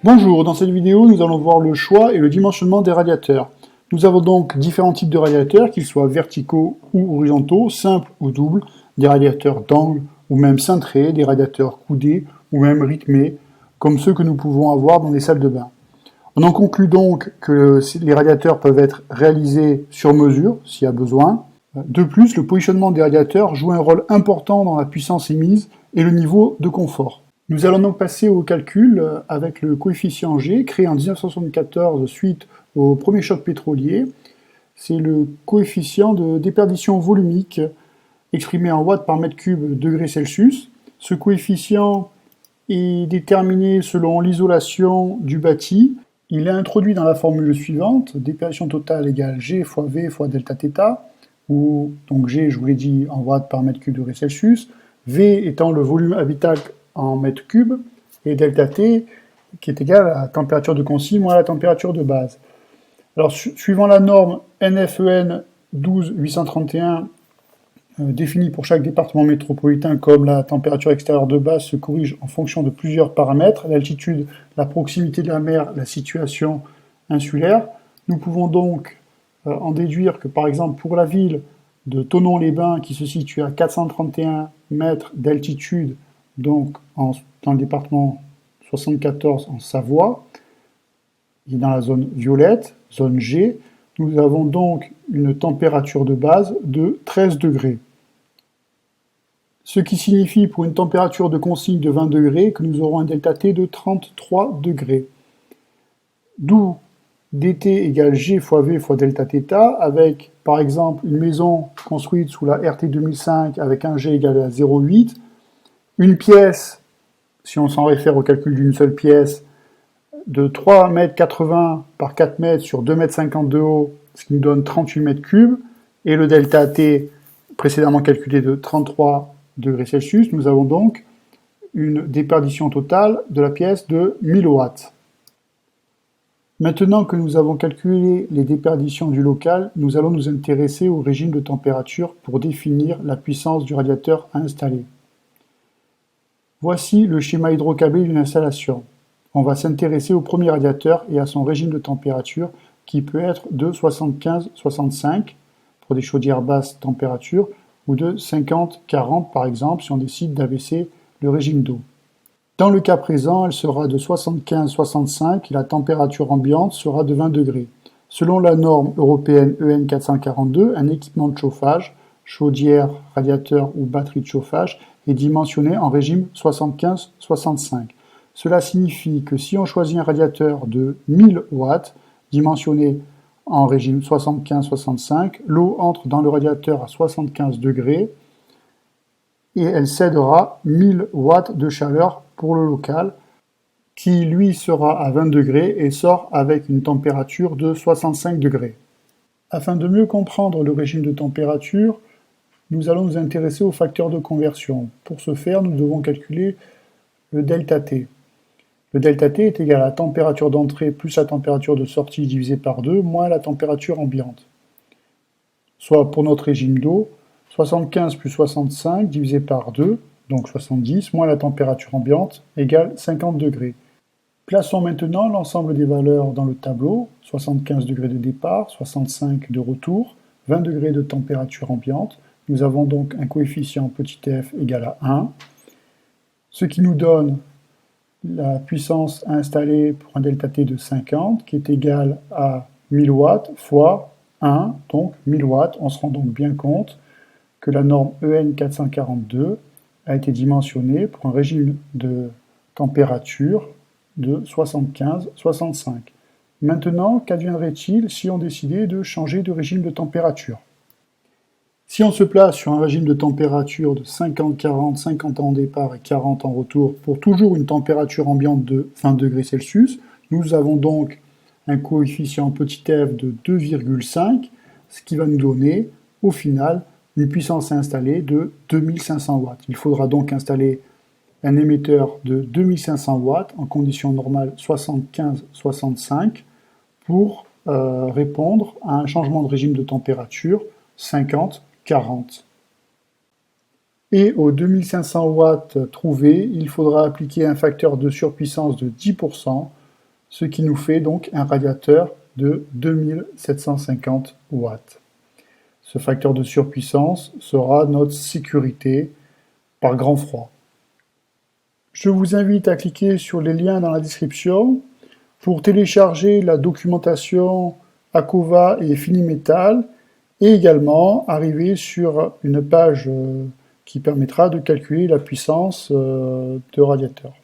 Bonjour, dans cette vidéo, nous allons voir le choix et le dimensionnement des radiateurs. Nous avons donc différents types de radiateurs, qu'ils soient verticaux ou horizontaux, simples ou doubles, des radiateurs d'angle ou même cintrés, des radiateurs coudés ou même rythmés, comme ceux que nous pouvons avoir dans les salles de bain. On en conclut donc que les radiateurs peuvent être réalisés sur mesure, s'il y a besoin. De plus, le positionnement des radiateurs joue un rôle important dans la puissance émise et le niveau de confort. Nous allons donc passer au calcul avec le coefficient G, créé en 1974 suite au premier choc pétrolier. C'est le coefficient de déperdition volumique exprimé en watts par mètre cube degré Celsius. Ce coefficient est déterminé selon l'isolation du bâti. Il est introduit dans la formule suivante, déperdition totale égale G fois V fois delta θ, où donc G, je vous l'ai dit, en watts par mètre cube degré Celsius, V étant le volume habitable en mètres cubes, et delta T qui est égal à la température de consigne moins la température de base. Alors, suivant la norme NFEN 12831, définie pour chaque département métropolitain, comme la température extérieure de base se corrige en fonction de plusieurs paramètres, l'altitude, la proximité de la mer, la situation insulaire, nous pouvons donc en déduire que, par exemple, pour la ville de Thonon-les-Bains, qui se situe à 431 mètres d'altitude, donc dans le département 74 en Savoie, et dans la zone violette, zone G, nous avons donc une température de base de 13 degrés. Ce qui signifie pour une température de consigne de 20 degrés que nous aurons un delta T de 33 degrés. D'où dt égale G fois V fois delta θ, avec par exemple une maison construite sous la RT 2005 avec un G égal à 0,8, une pièce, si on s'en réfère au calcul d'une seule pièce, de 3,80 m par 4 m sur 2,50 m de haut, ce qui nous donne 38 mètres cubes, et le delta T précédemment calculé de 33 degrés Celsius, nous avons donc une déperdition totale de la pièce de 1000 watts. Maintenant que nous avons calculé les déperditions du local, nous allons nous intéresser au régime de température pour définir la puissance du radiateur à installer. Voici le schéma hydrocablé d'une installation. On va s'intéresser au premier radiateur et à son régime de température qui peut être de 75-65 pour des chaudières basse température ou de 50-40 par exemple si on décide d'abaisser le régime d'eau. Dans le cas présent, elle sera de 75-65 et la température ambiante sera de 20 degrés. Selon la norme européenne EN 442, un équipement de chauffage, chaudière, radiateur ou batterie de chauffage, est dimensionné en régime 75-65. Cela signifie que si on choisit un radiateur de 1000 watts, dimensionné en régime 75-65, l'eau entre dans le radiateur à 75 degrés et elle cédera 1000 watts de chaleur pour le local, qui lui sera à 20 degrés et sort avec une température de 65 degrés. Afin de mieux comprendre le régime de température, nous allons nous intéresser au facteur de conversion. Pour ce faire, nous devons calculer le delta T. Le delta T est égal à la température d'entrée plus la température de sortie divisé par 2 moins la température ambiante. Soit pour notre régime d'eau, 75 plus 65 divisé par 2, donc 70, moins la température ambiante, égale 50 degrés. Plaçons maintenant l'ensemble des valeurs dans le tableau, 75 degrés de départ, 65 de retour, 20 degrés de température ambiante. Nous avons donc un coefficient petit f égal à 1, ce qui nous donne la puissance à installer pour un delta T de 50, qui est égal à 1000 watts fois 1, donc 1000 watts. On se rend donc bien compte que la norme EN 442 a été dimensionnée pour un régime de température de 75-65. Maintenant, qu'adviendrait-il si on décidait de changer de régime de température? Si on se place sur un régime de température de 50-40, 50 en départ et 40 en retour, pour toujours une température ambiante de 20 degrés Celsius, nous avons donc un coefficient petit f de 2,5, ce qui va nous donner, au final, une puissance à installer de 2500 watts. Il faudra donc installer un émetteur de 2500 watts en conditions normales 75-65 pour répondre à un changement de régime de température 50-40. Et aux 2500 watts trouvés, il faudra appliquer un facteur de surpuissance de 10%, ce qui nous fait donc un radiateur de 2750 watts. Ce facteur de surpuissance sera notre sécurité par grand froid. Je vous invite à cliquer sur les liens dans la description pour télécharger la documentation Akova et Finimetal et également arriver sur une page qui permettra de calculer la puissance de radiateur.